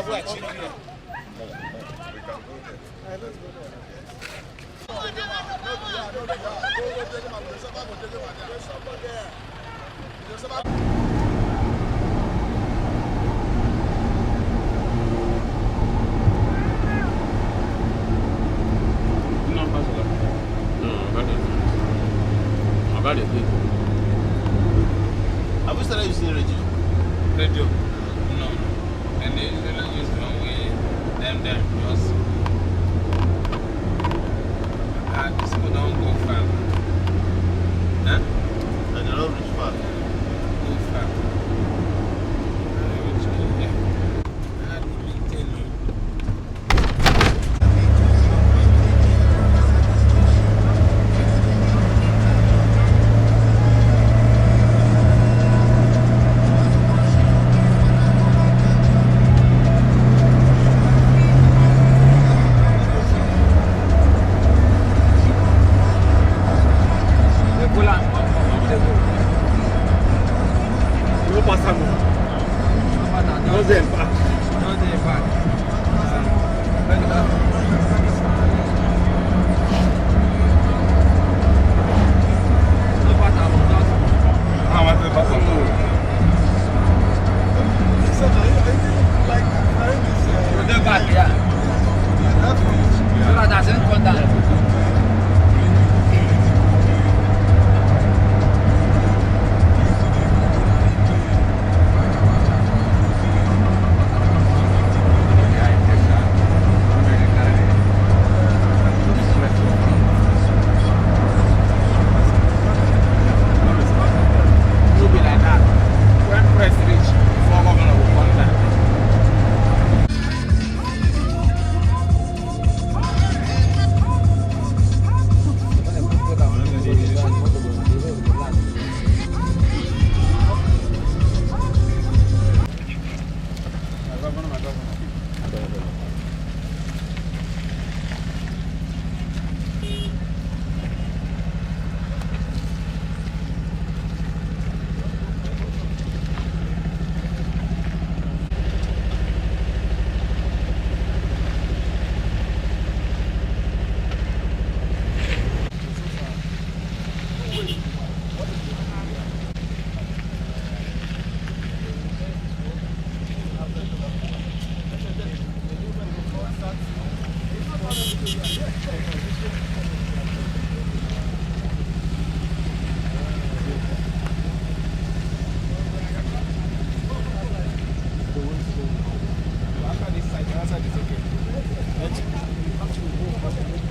have to achieve here. Have you started using radio? Radio? No. And they usually use one way, them just people don't go far. Huh? And they don't reach far. Go far.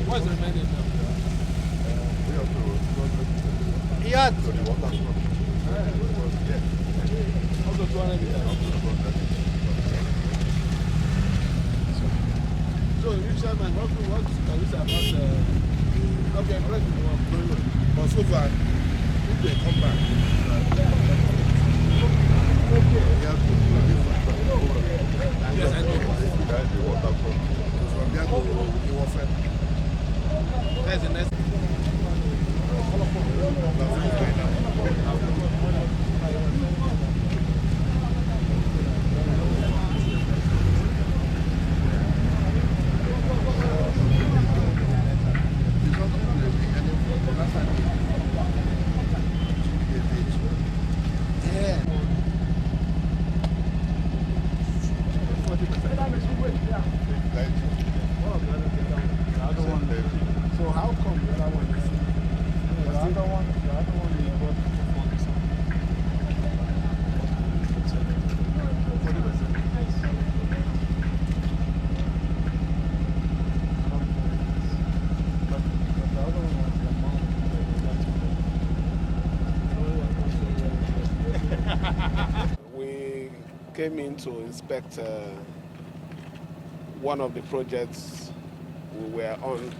What's remaining now? Yacht. Also 200 meters. So, you chairman, what can you say about okay, but so far, if they come back, yes, I know. From there to the warfare. That's the next. So how come the other one is? The other one we bought We came in to inspect one of the projects we were on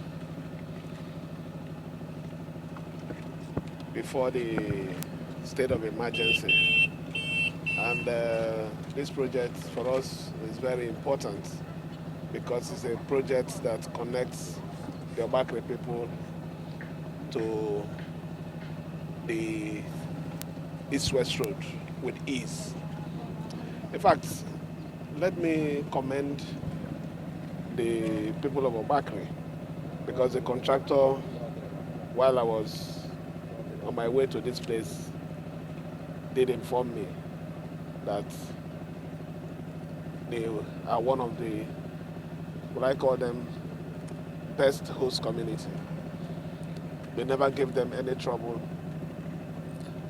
before the state of emergency. And this project for us is very important because it's a project that connects the Obakre people to the East-West Road with ease. In fact, let me commend the people of Obakri, because the contractor, while I was on my way to this place, did inform me that they are one of the, what I call them, best host community. They never give them any trouble.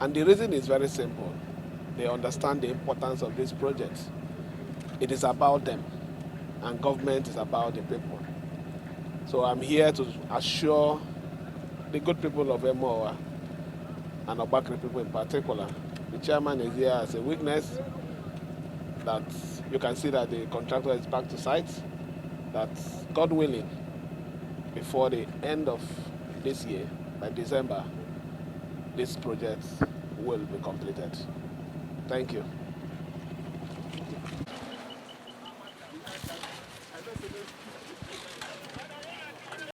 And the reason is very simple. They understand the importance of this project. It is about them, and government is about the people. So I'm here to assure the good people of Emoa and Obakri people in particular. The chairman is here as a witness that you can see that the contractor is back to site, that God willing, before the end of this year, by December, this project will be completed. Thank you.